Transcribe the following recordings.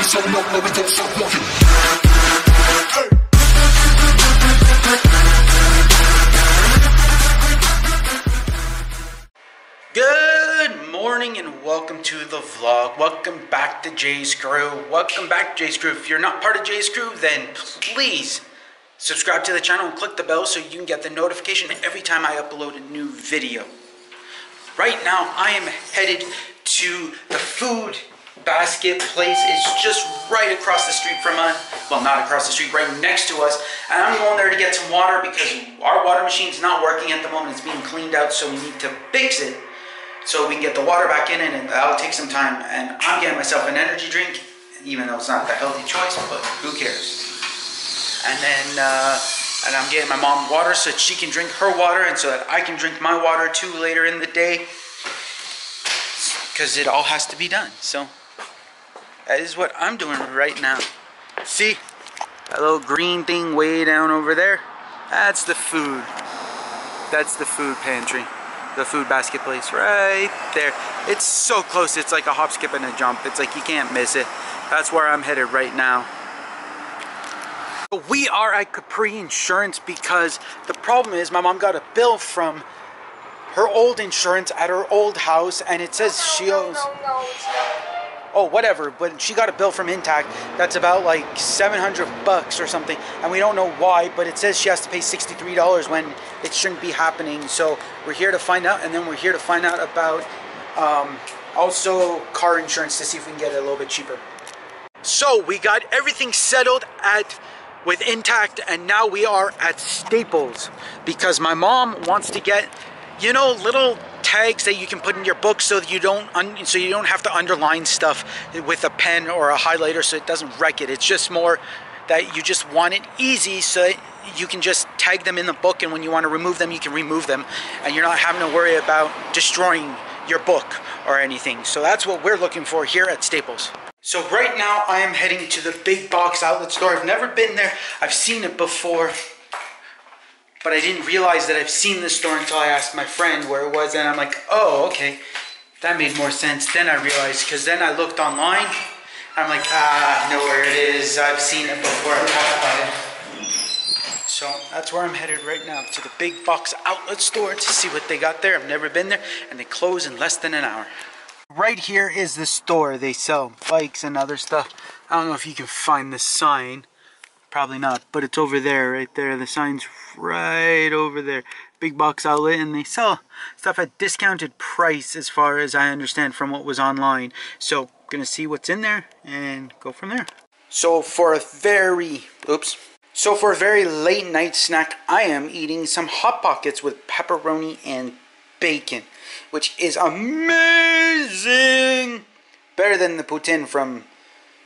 so no, no, we don't stop walking. Good morning and welcome to the vlog. Welcome back to Jay's Crew. Welcome back to Jay's Crew. If you're not part of Jay's Crew, then please subscribe to the channel and click the bell so you can get the notification every time I upload a new video. Right now, I am headed to the food basket place. It's just right across the street from us. Well, not across the street, right next to us. And I'm going there to get some water because our water machine's not working at the moment. It's being cleaned out, so we need to fix it so we can get the water back in, and that'll take some time. And I'm getting myself an energy drink, even though it's not the healthy choice, but who cares? And then, and I'm getting my mom water so that she can drink her water and so that I can drink my water too later in the day. Because it all has to be done. So that is what I'm doing right now. See that little green thing way down over there? That's the food. That's the food pantry. The food basket place right there. It's so close. It's like a hop, skip, and a jump. It's like you can't miss it. That's where I'm headed right now. We are at Capri Insurance because the problem is my mom got a bill from her old insurance at her old house, and it says she owes... Oh, whatever, but she got a bill from Intact that's about like $700 or something, and we don't know why, but it says she has to pay $63 when it shouldn't be happening. So we're here to find out, and then we're here to find out about also car insurance to see if we can get it a little bit cheaper. So we got everything settled with Intact, and now we are at Staples because my mom wants to get, you know, little tags that you can put in your book so that you don't have to underline stuff with a pen or a highlighter so it doesn't wreck it. It's just more that you just want it easy so that you can just tag them in the book, and when you want to remove them, you can remove them, and you're not having to worry about destroying your book or anything. So that's what we're looking for here at Staples. So right now I am heading to the big box outlet store. I've never been there. I've seen it before, but I didn't realize that I've seen this store until I asked my friend where it was, and I'm like, oh, okay, that made more sense. Then I realized, because then I looked online, I'm like, I know where it is. I've seen it before. I walked by it. So that's where I'm headed right now, to the big box outlet store to see what they got there. I've never been there, and they close in less than an hour. Right here is the store. They sell bikes and other stuff. I don't know if you can find the sign. Probably not, but it's over there, right there. The sign's right over there. Big box outlet, and they sell stuff at discounted price as far as I understand from what was online. So, gonna see what's in there and go from there. So for a very late night snack, I am eating some Hot Pockets with pepperoni and bacon, which is amazing. Better than the poutine from,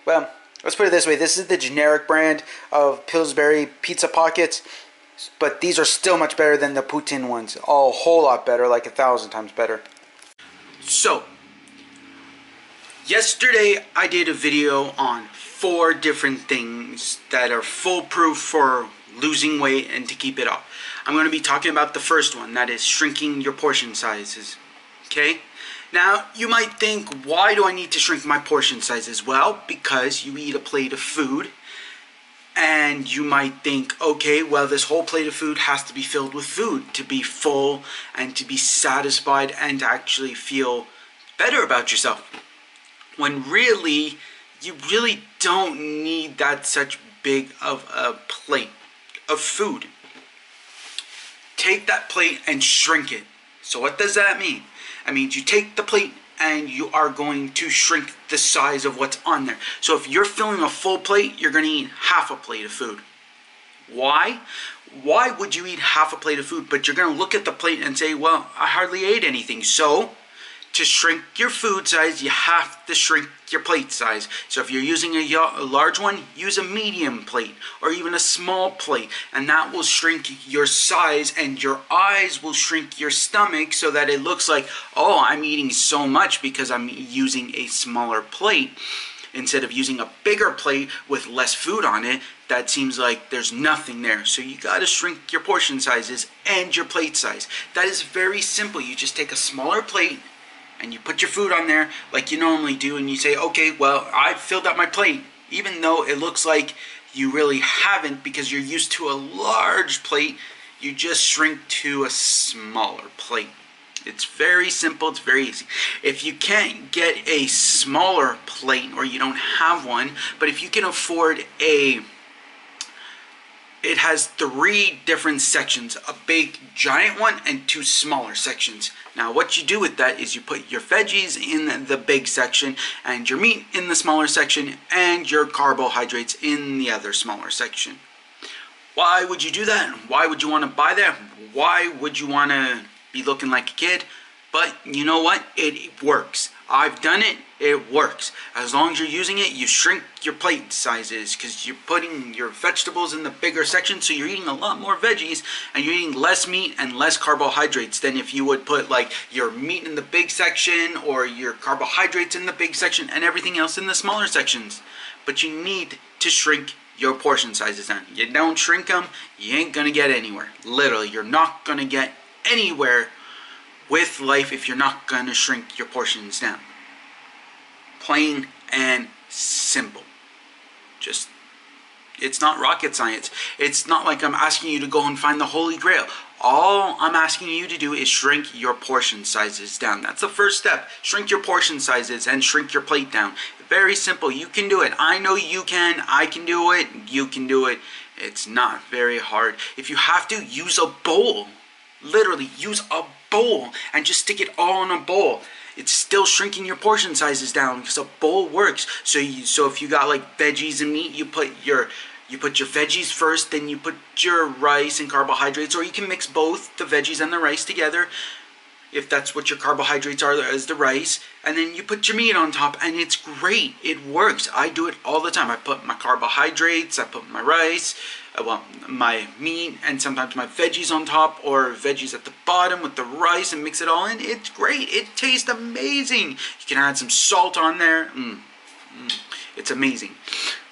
well, let's put it this way. This is the generic brand of Pillsbury Pizza Pockets, but these are still much better than the poutine ones. A whole lot better, like 1,000 times better. So, yesterday I did a video on 4 different things that are foolproof for losing weight and to keep it off. I'm going to be talking about the first one, that is shrinking your portion sizes. Okay? Now, you might think, why do I need to shrink my portion sizes? Well, because you eat a plate of food, and you might think, okay, well, this whole plate of food has to be filled with food to be full and to be satisfied and to actually feel better about yourself. When really, you really don't need that such big of a plate of food. Take that plate and shrink it. So what does that mean? That means you take the plate and you are going to shrink the size of what's on there. So if you're filling a full plate, you're going to eat half a plate of food. Why? Why would you eat half a plate of food? But you're going to look at the plate and say, well, I hardly ate anything. So to shrink your food size, you have to shrink your plate size. So if you're using a large one, use a medium plate or even a small plate, and that will shrink your size, and your eyes will shrink your stomach so that it looks like, oh, I'm eating so much because I'm using a smaller plate. Instead of using a bigger plate with less food on it, that seems like there's nothing there. So you gotta shrink your portion sizes and your plate size. That is very simple. You just take a smaller plate and you put your food on there like you normally do, and you say, okay, well, I filled up my plate, even though it looks like you really haven't because you're used to a large plate. You just shrink to a smaller plate. It's very simple, it's very easy. If you can't get a smaller plate, or you don't have one, but if you can afford it has 3 different sections, a big giant one and 2 smaller sections. Now what you do with that is you put your veggies in the big section, and your meat in the smaller section, and your carbohydrates in the other smaller section. Why would you do that? Why would you want to buy that? Why would you want to be looking like a kid? But you know what? It works. I've done it. It works. As long as you're using it, you shrink your plate sizes because you're putting your vegetables in the bigger section, so you're eating a lot more veggies and you're eating less meat and less carbohydrates than if you would put like your meat in the big section or your carbohydrates in the big section and everything else in the smaller sections. But you need to shrink your portion sizes down. You don't shrink them, you ain't gonna get anywhere. Literally, you're not gonna get anywhere with life if you're not gonna shrink your portions down. Plain and simple. Just, it's not rocket science. It's not like I'm asking you to go and find the Holy Grail. All I'm asking you to do is shrink your portion sizes down. That's the first step. Shrink your portion sizes and shrink your plate down. Very simple. You can do it. I know you can. I can do it. You can do it. It's not very hard. If you have to, use a bowl. Literally, use a bowl and just stick it all in a bowl. It's still shrinking your portion sizes down because a bowl works. So if you got like veggies and meat, you put your veggies first, then you put your rice and carbohydrates, or you can mix both the veggies and the rice together if that's what your carbohydrates are, as the rice, and then you put your meat on top, and it's great. It works. I do it all the time. I put my carbohydrates, I put my rice, well, my meat, and sometimes my veggies on top, or veggies at the bottom with the rice, and mix it all in. It's great. It tastes amazing. You can add some salt on there. It's amazing.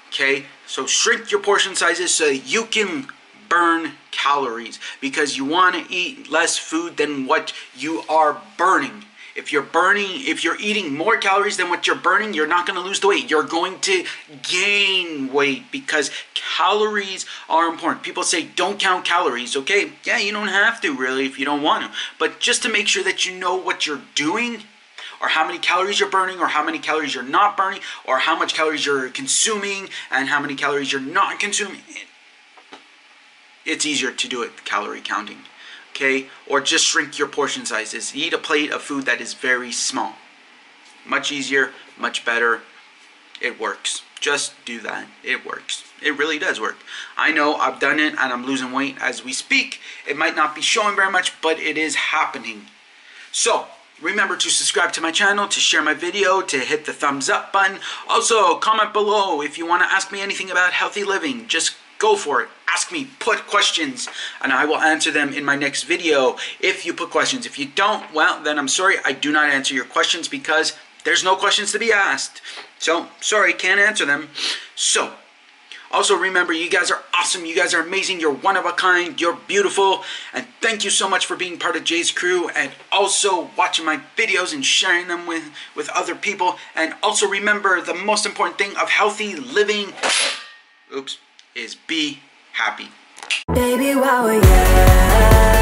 Okay, so shrink your portion sizes so you can burn calories, because you want to eat less food than what you are burning. If you're eating more calories than what you're burning, you're not going to lose the weight. You're going to gain weight, because calories are important. People say don't count calories. Okay, yeah, you don't have to really if you don't want to, but just to make sure that you know what you're doing, or how many calories you're burning, or how many calories you're not burning, or how much calories you're consuming and how many calories you're not consuming. It's easier to do it calorie counting, okay? Or just shrink your portion sizes. Eat a plate of food that is very small. Much easier, much better. It works. Just do that. It works. It really does work. I know, I've done it, and I'm losing weight as we speak. It might not be showing very much, but it is happening. So, remember to subscribe to my channel, to share my video, to hit the thumbs up button. Also, comment below if you want to ask me anything about healthy living. Just go for it. Ask me, put questions, and I will answer them in my next video if you put questions. If you don't, well, then I'm sorry, I do not answer your questions because there's no questions to be asked. So, sorry, can't answer them. So, also remember, you guys are awesome, you guys are amazing, you're one of a kind, you're beautiful, and thank you so much for being part of Jay's crew, and also watching my videos and sharing them with other people. And also remember, the most important thing of healthy living, is be happy. Baby, while we're young.